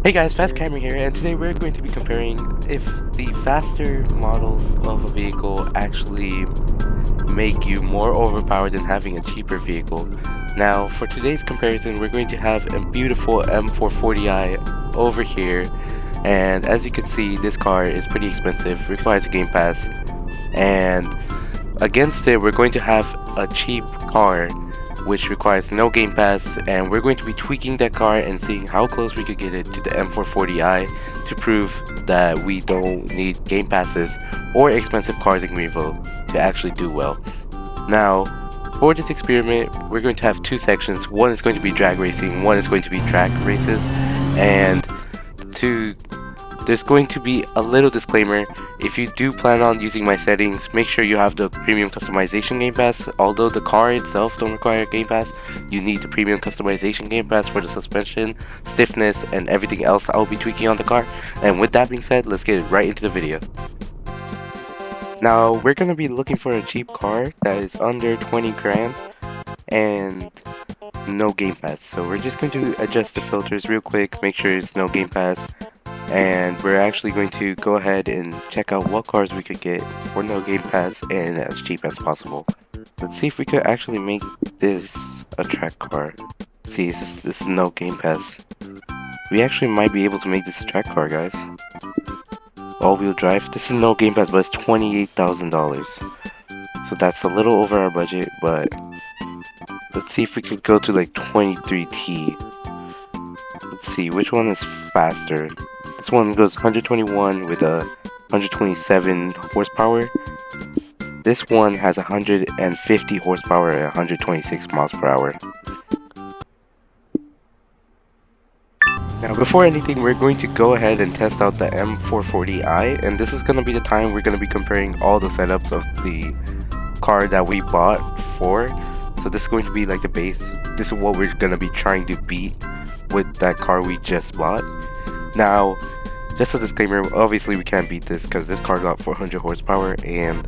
Hey guys, Fast Camera here, and today we're going to be comparing if the faster models of a vehicle actually make you more overpowered than having a cheaper vehicle. Now, for today's comparison, we're going to have a beautiful M440i over here, and as you can see, this car is pretty expensive, requires a Gamepass, and against it, we're going to have a cheap car which requires no Gamepass, and we're going to be tweaking that car and seeing how close we could get it to the M440i to prove that we don't need Gamepasses or expensive cars in Greenville to actually do well. Now, for this experiment, we're going to have two sections. One is going to be drag racing, one is going to be track races, and there's going to be a little disclaimer. If you do plan on using my settings, make sure you have the premium customization Game Pass. Although the car itself don't require a Game Pass, you need the premium customization Game Pass for the suspension, stiffness, and everything else I'll be tweaking on the car. And with that being said, let's get right into the video. Now, we're going to be looking for a cheap car that is under 20 grand and no Game Pass. So we're just going to adjust the filters real quick, make sure it's no Game Pass. And we're actually going to go ahead and check out what cars we could get for no Game Pass and as cheap as possible. Let's see if we could actually make this a track car. See, this is no Game Pass. We actually might be able to make this a track car, guys. All-wheel drive. This is no Game Pass, but it's $28,000. So that's a little over our budget, but let's see if we could go to like 23T. Let's see, which one is faster? This one goes 121 with a 127 horsepower. This one has 150 horsepower at 126 miles per hour. Now, before anything, we're going to go ahead and test out the M440i, and this is going to be the time we're going to be comparing all the setups of the car that we bought for. So this is going to be like the base. This is what we're going to be trying to beat with that car we just bought. Now, just a disclaimer, obviously we can't beat this because this car got 400 horsepower and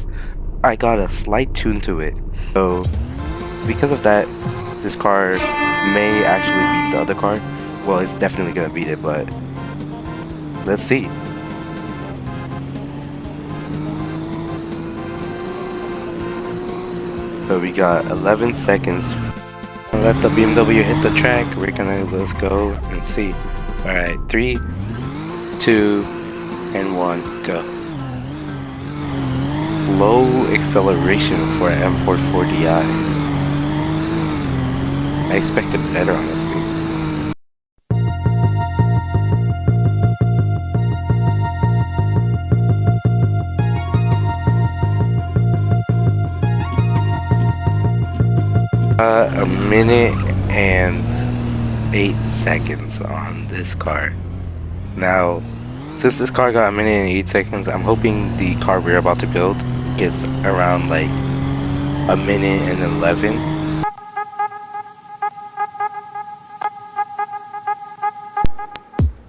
I got a slight tune to it. So because of that, this car may actually beat the other car. Well, it's definitely gonna beat it, but let's see. So we got 11 seconds. Let the BMW hit the track. Let's go and see. Alright, 3, 2, and 1, go. Low acceleration for an M440i. I expected better, honestly. A minute and 8 seconds on this car. Now, since this car got a minute and 8 seconds, I'm hoping the car we're about to build gets around like a minute and 11.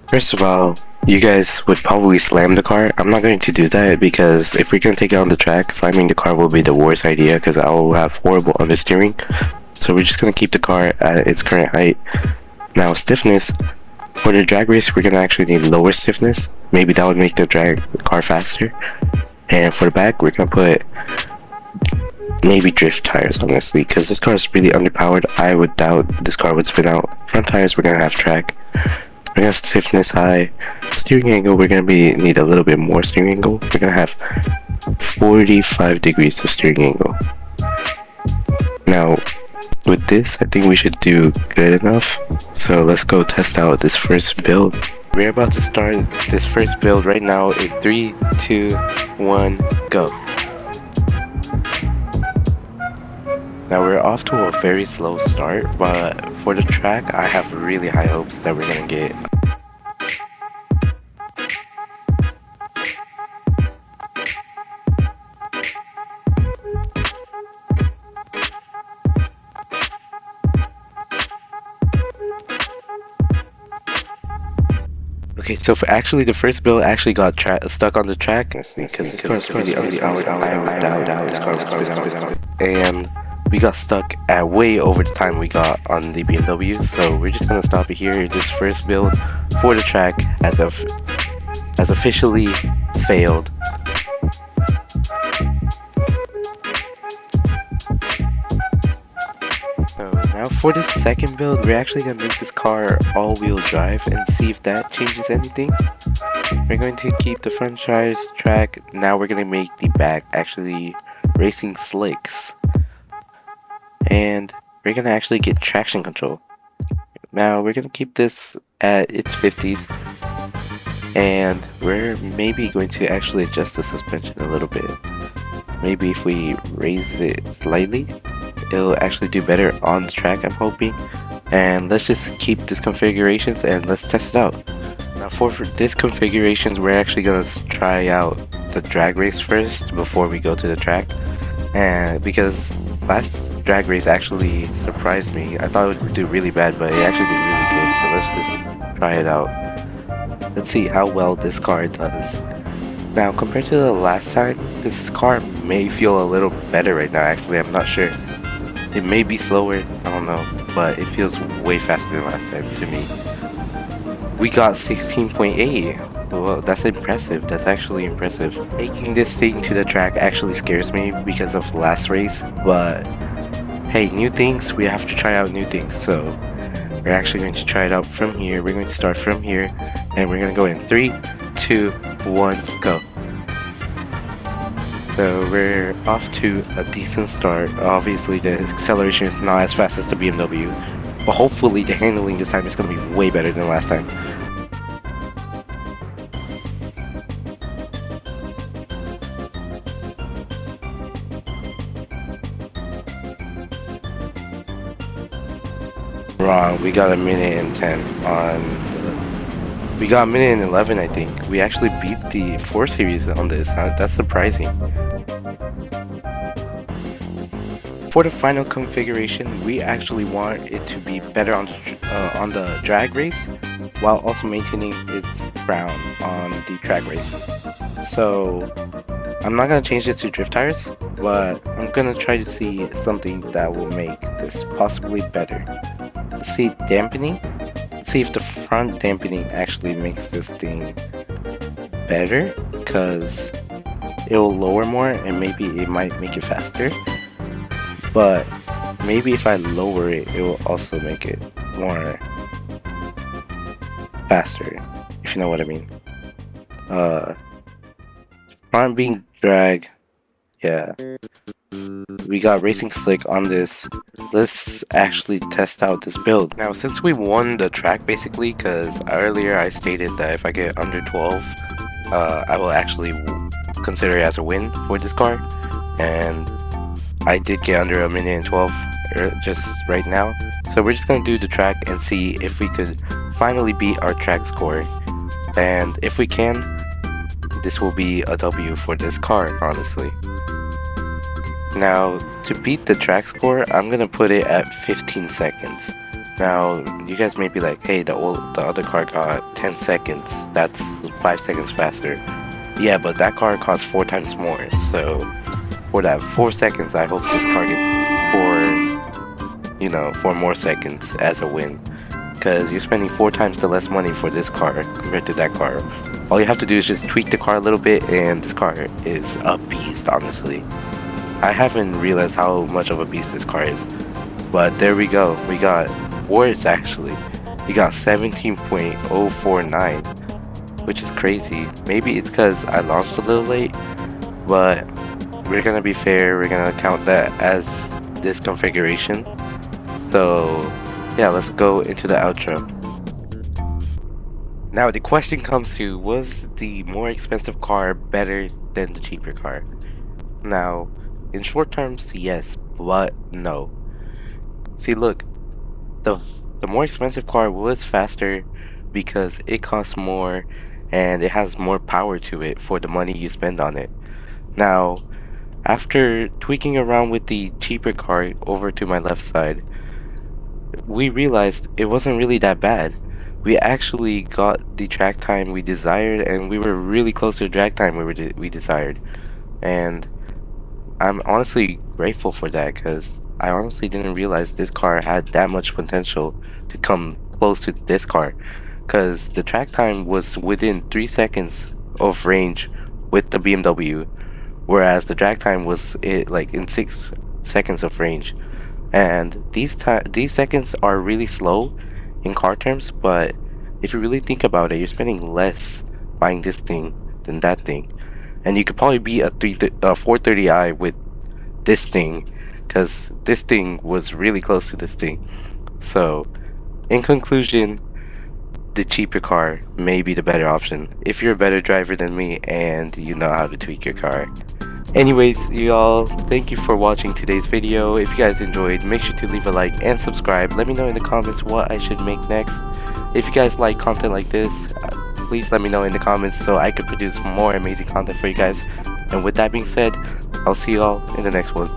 First of all, you guys would probably slam the car. I'm not going to do that because if we're going to take it on the track, slamming the car will be the worst idea because I will have horrible understeering. So we're just going to keep the car at its current height. Now, stiffness. For the drag race, we're going to actually need lower stiffness. Maybe that would make the car faster. And for the back, we're going to put maybe drift tires, honestly. Because this car is really underpowered. I would doubt this car would spin out. Front tires, we're going to have track. We're going to have stiffness high. Steering angle, we're going to need a little bit more steering angle. We're going to have 45 degrees of steering angle. Now, with this, I think we should do good enough. So let's go test out this first build. We're about to start this first build right now in 3, 2, 1, go. Now we're off to a very slow start, but for the track, I have really high hopes that we're gonna get. Okay, so for actually the first build actually got stuck on the track because this car is really underpowered. I would doubt this car was. And we got stuck at way over the time we got on the BMW, so we're just gonna stop it here. This first build for the track has officially failed. So now for the second build, we're actually gonna make this car all-wheel drive and see if that changes anything. We're going to keep the front tires track. Now we're gonna make the back actually racing slicks, and we're gonna actually get traction control. Now we're gonna keep this at its 50s, and we're maybe going to actually adjust the suspension a little bit. Maybe if we raise it slightly, it'll actually do better on the track, I'm hoping. And let's just keep this configurations and let's test it out. Now for this configurations, we're actually gonna try out the drag race first before we go to the track. And because last drag race actually surprised me, I thought it would do really bad, but it actually did really good. So let's just try it out. Let's see how well this car does. Now compared to the last time, this car may feel a little better right now. Actually, I'm not sure. It may be slower, I don't know, but it feels way faster than last time to me. We got 16.8. Well, that's impressive. That's actually impressive. Taking this thing to the track actually scares me because of last race, but hey, new things, we have to try out new things. So we're actually going to try it out from here. We're going to start from here, and we're going to go in 3, 2, 1, go. So we're off to a decent start. Obviously the acceleration is not as fast as the BMW, but hopefully the handling this time is going to be way better than last time. Wrong, we got a minute and 10 on we got a minute and 11, I think. We actually beat the 4 series on this. That's surprising. For the final configuration, we actually want it to be better on the drag race, while also maintaining its ground on the track race. So I'm not gonna change this to drift tires, but I'm gonna try to see something that will make this possibly better. Let's see dampening. See if the front dampening actually makes this thing better, because it will lower more and maybe it might make it faster. But maybe if I lower it, it will also make it more faster, if you know what I mean. Front being drag, yeah. We got racing slick on this. Let's actually test out this build. Now since we won the track basically, because earlier I stated that if I get under 12, I will actually consider it as a win for this car, and I did get under a minute and 12 just right now. So we're just gonna do the track and see if we could finally beat our track score, and if we can, this will be a W for this car, honestly. Now, to beat the track score, I'm gonna put it at 15 seconds. Now, you guys may be like, hey, the other car got 10 seconds. That's 5 seconds faster. Yeah, but that car costs 4 times more. So, for that 4 seconds, I hope this car gets 4 more seconds as a win. Because you're spending 4 times the less money for this car compared to that car. All you have to do is just tweak the car a little bit, and this car is a beast, honestly. I haven't realized how much of a beast this car is, but there we go. We got worse actually. We got 17.049, which is crazy. Maybe it's because I launched a little late, but we're gonna be fair. We're gonna count that as this configuration. So yeah, let's go into the outro. Now the question comes to, was the more expensive car better than the cheaper car? Now, in short terms, yes, but no. See, look, the more expensive car was faster because it costs more and it has more power to it for the money you spend on it. Now, after tweaking around with the cheaper car over to my left side, we realized it wasn't really that bad. We actually got the track time we desired, and we were really close to the drag time we desired. And I'm honestly grateful for that, because I honestly didn't realize this car had that much potential to come close to this car, because the track time was within 3 seconds of range with the BMW, whereas the drag time was like in 6 seconds of range. And these seconds are really slow in car terms, but if you really think about it, you're spending less buying this thing than that thing. And you could probably beat a 430i with this thing, because this thing was really close to this thing. So, in conclusion, the cheaper car may be the better option if you're a better driver than me and you know how to tweak your car. Anyways, y'all, thank you for watching today's video. If you guys enjoyed, make sure to leave a like and subscribe. Let me know in the comments what I should make next. If you guys like content like this, please let me know in the comments so I could produce more amazing content for you guys. And with that being said, I'll see y'all in the next one.